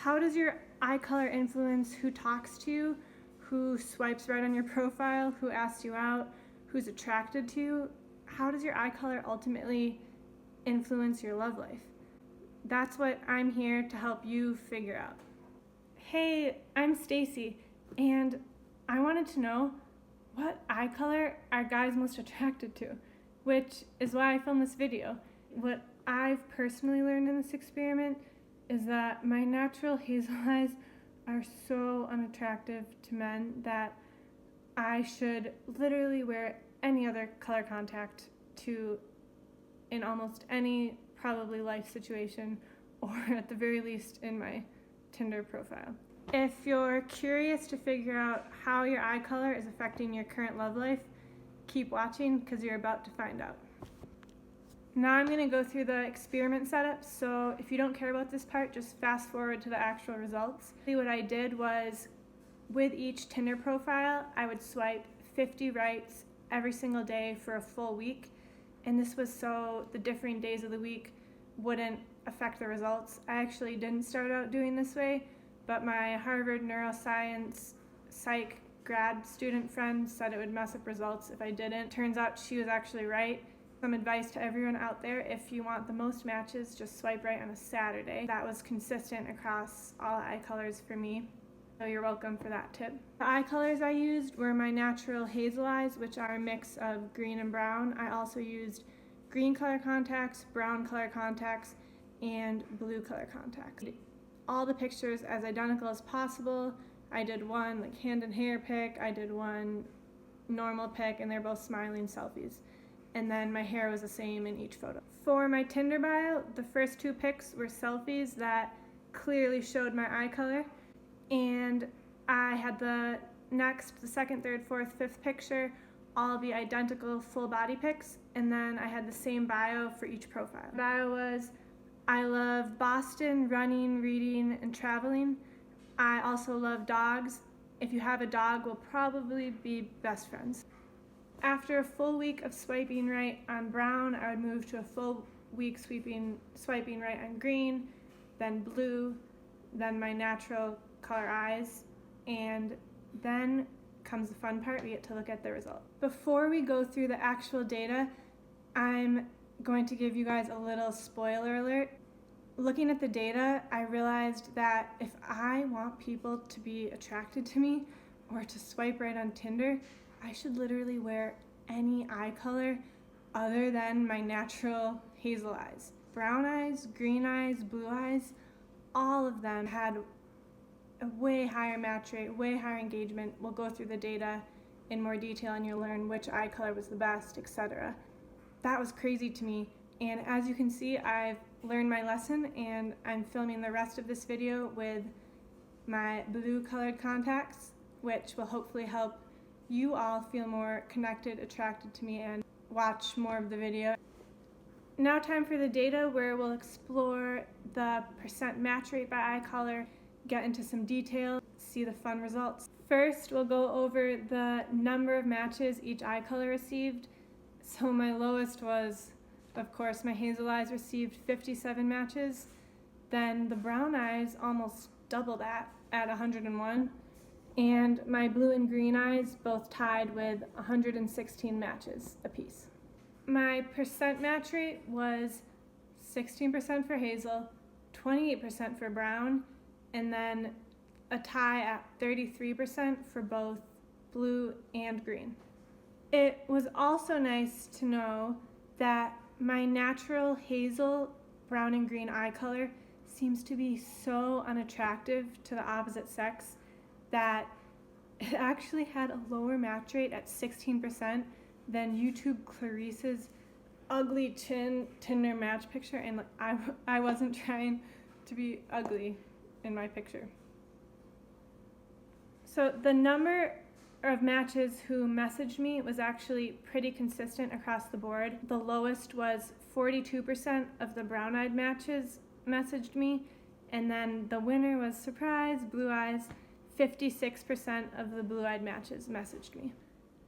How does your eye color influence who talks to you, who swipes right on your profile, who asks you out, who's attracted to you? How does your eye color ultimately influence your love life? That's what I'm here to help you figure out. Hey, I'm Stacy, and I wanted to know what eye color are guys most attracted to, which is why I filmed this video. What I've personally learned in this experiment is that my natural hazel eyes are so unattractive to men that I should literally wear any other color contact to in almost any probably life situation, or at the very least in my Tinder profile. If you're curious to figure out how your eye color is affecting your current love life, keep watching because you're about to find out. Now I'm going to go through the experiment setup, so if you don't care about this part, just fast forward to the actual results. What I did was, with each Tinder profile, I would swipe 50 rights every single day for a full week, and this was so the differing days of the week wouldn't affect the results. I actually didn't start out doing this way, but my Harvard neuroscience psych grad student friend said it would mess up results if I didn't. Turns out she was actually right. Some advice to everyone out there: if you want the most matches, just swipe right on a Saturday. That was consistent across all eye colors for me, so you're welcome for that tip. The eye colors I used were my natural hazel eyes, which are a mix of green and brown. I also used green color contacts, brown color contacts, and blue color contacts. All the pictures as identical as possible. I did one like hand and hair pic, I did one normal pic, and they're both smiling selfies. And then my hair was the same in each photo. For my Tinder bio, the first two pics were selfies that clearly showed my eye color, and I had the second, third, fourth, fifth picture all be identical full body pics, and then I had the same bio for each profile. Bio was, I love Boston, running, reading, and traveling. I also love dogs. If you have a dog, we'll probably be best friends. After a full week of swiping right on brown, I would move to a full week swiping right on green, then blue, then my natural color eyes, and then comes the fun part. We get to look at the result. Before we go through the actual data, I'm going to give you guys a little spoiler alert. Looking at the data, I realized that if I want people to be attracted to me or to swipe right on Tinder, I should literally wear any eye color other than my natural hazel eyes. Brown eyes, green eyes, blue eyes, all of them had a way higher match rate, way higher engagement. We'll go through the data in more detail and you'll learn which eye color was the best, etc. That was crazy to me, and as you can see, I've learned my lesson and I'm filming the rest of this video with my blue colored contacts, which will hopefully help you all feel more connected, attracted to me, and watch more of the video. Now time for the data, where we'll explore the percent match rate by eye color, get into some detail, see the fun results. First, we'll go over the number of matches each eye color received. So my lowest was, of course, my hazel eyes received 57 matches. Then the brown eyes almost double that at 101. And my blue and green eyes both tied with 116 matches apiece. My percent match rate was 16% for hazel, 28% for brown, and then a tie at 33% for both blue and green. It was also nice to know that my natural hazel, brown, and green eye color seems to be so unattractive to the opposite sex that it actually had a lower match rate at 16% than YouTube Clarice's ugly Tinder match picture, and I wasn't trying to be ugly in my picture. So the number of matches who messaged me was actually pretty consistent across the board. The lowest was 42% of the brown-eyed matches messaged me, and then the winner was, surprise, blue eyes. 56% of the blue-eyed matches messaged me.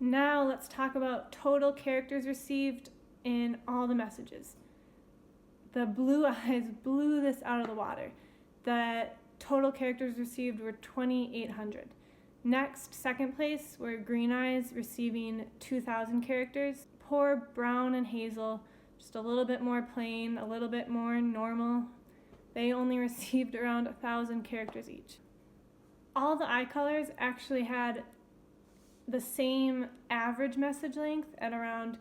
Now let's talk about total characters received in all the messages. The blue eyes blew this out of the water. The total characters received were 2,800. Next, second place, were Green Eyes, receiving 2,000 characters. Poor Brown and Hazel, just a little bit more plain, a little bit more normal. They only received around 1,000 characters each. All the eye colors actually had the same average message length at around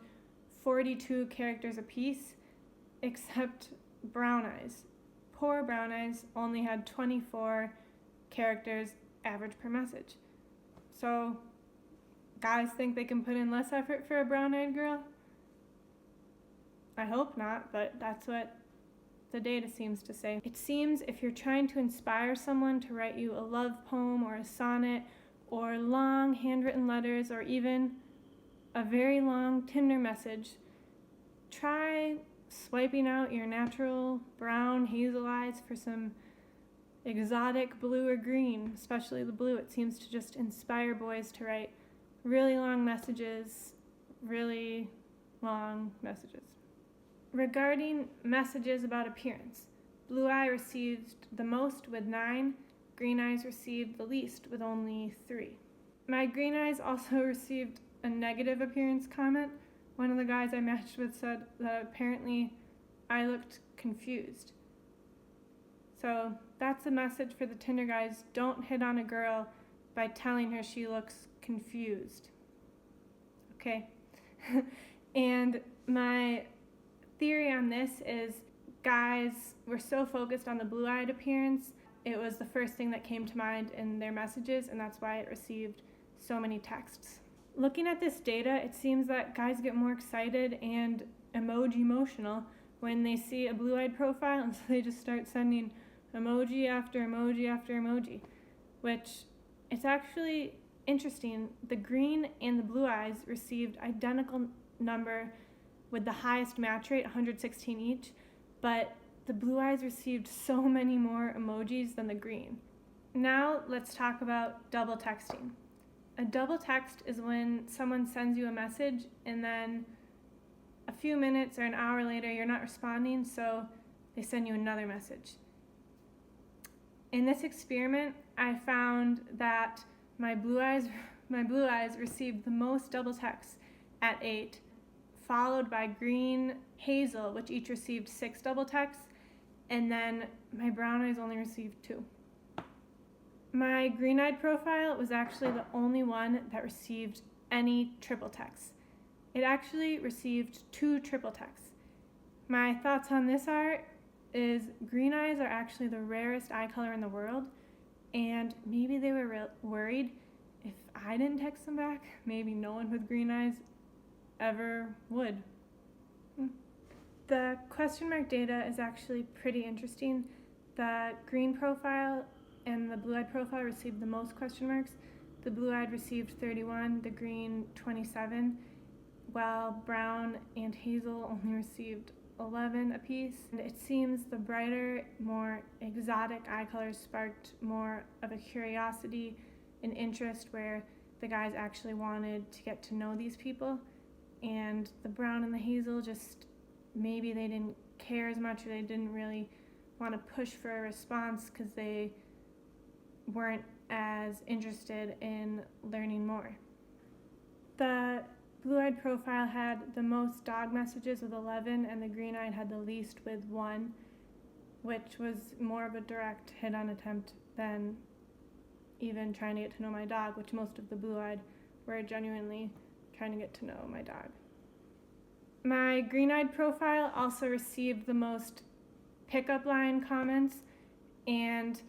42 characters apiece, except Brown Eyes. Poor Brown Eyes only had 24 characters average per message. So, guys think they can put in less effort for a brown-eyed girl? I hope not, but that's what the data seems to say. It seems if you're trying to inspire someone to write you a love poem or a sonnet or long handwritten letters or even a very long Tinder message, try swiping out your natural brown hazel eyes for some exotic blue or green, especially the blue. It seems to just inspire boys to write really long messages, really long messages. Regarding messages about appearance, Blue Eye received the most with 9, Green Eyes received the least with only 3. My Green Eyes also received a negative appearance comment. One of the guys I matched with said that apparently I looked confused. So that's a message for the Tinder guys. Don't hit on a girl by telling her she looks confused. Okay? And my theory on this is guys were so focused on the blue-eyed appearance, it was the first thing that came to mind in their messages, and that's why it received so many texts. Looking at this data, it seems that guys get more excited and emotional when they see a blue-eyed profile, and so they just start sending emoji after emoji after emoji, which it's actually interesting. The green and the blue eyes received identical number with the highest match rate, 116 each, but the blue eyes received so many more emojis than the green. Now let's talk about double texting. A double text is when someone sends you a message and then a few minutes or an hour later you're not responding, so they send you another message. In this experiment, I found that my blue eyes received the most double texts at 8, followed by green, hazel, which each received 6 double texts, and then my brown eyes only received 2. My green-eyed profile was actually the only one that received any triple texts. It actually received 2 triple texts. My thoughts on this is green eyes are actually the rarest eye color in the world, and maybe they were worried if I didn't text them back, maybe no one with green eyes ever would. The question mark data is actually pretty interesting. The green profile and the blue-eyed profile received the most question marks. The blue-eyed received 31, the green 27, while brown and hazel only received 11 apiece. And it seems the brighter, more exotic eye colors sparked more of a curiosity and interest where the guys actually wanted to get to know these people. And the brown and the hazel just, maybe they didn't care as much, or they didn't really want to push for a response because they weren't as interested in learning more. The blue-eyed profile had the most dog messages with 11, and the green-eyed had the least with 1, which was more of a direct hit-on attempt than even trying to get to know my dog, which most of the blue-eyed were genuinely trying to get to know my dog. My green-eyed profile also received the most pickup line comments, and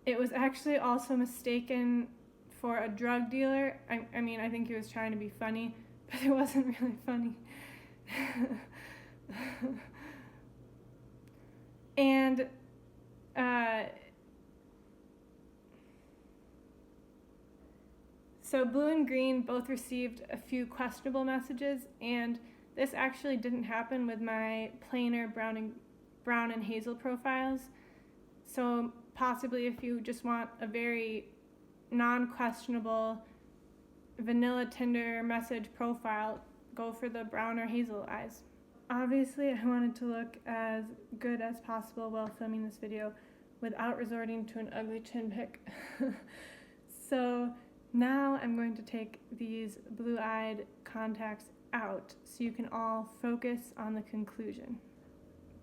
it was actually also mistaken for a drug dealer. I mean, I think he was trying to be funny, but it wasn't really funny. And so blue and green both received a few questionable messages, and this actually didn't happen with my plainer brown and hazel profiles. So possibly if you just want a very non-questionable vanilla Tinder message profile, go for the brown or hazel eyes. Obviously, I wanted to look as good as possible while filming this video, without resorting to an ugly chin pick. So now I'm going to take these blue-eyed contacts out so you can all focus on the conclusion.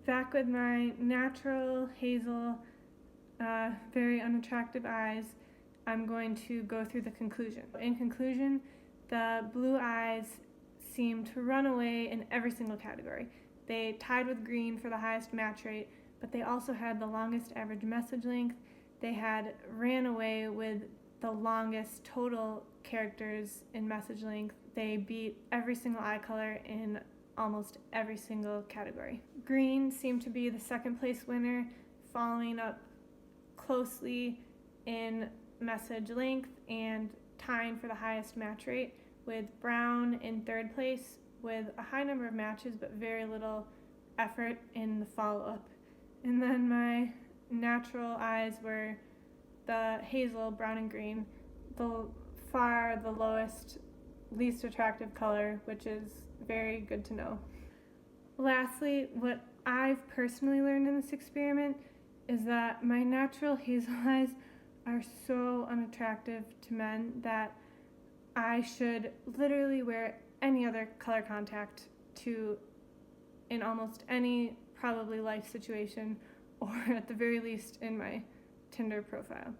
Back with my natural hazel, very unattractive eyes, I'm going to go through the conclusion. In conclusion, the blue eyes seem to run away in every single category. They tied with green for the highest match rate, but they also had the longest average message length. They had ran away with the longest total characters in message length. They beat every single eye color in almost every single category. Green seemed to be the second place winner, following up closely in message length and tying for the highest match rate, with brown in third place with a high number of matches but very little effort in the follow-up. And then my natural eyes were the hazel, brown, and green, the lowest, least attractive color, which is very good to know. Lastly, what I've personally learned in this experiment is that my natural hazel eyes are so unattractive to men that I should literally wear any other color contact in almost any probably life situation, or at the very least in my Tinder profile.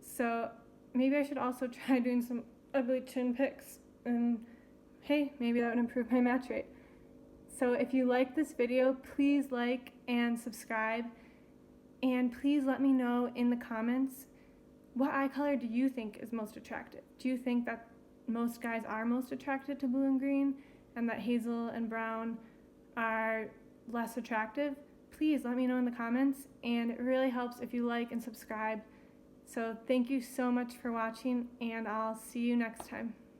So maybe I should also try doing some ugly chin pics, and hey, maybe that would improve my match rate. So if you like this video, please like and subscribe, and please let me know in the comments, what eye color do you think is most attractive? Do you think that most guys are most attracted to blue and green, and that hazel and brown are less attractive? Please let me know in the comments, and it really helps if you like and subscribe. So thank you so much for watching, and I'll see you next time.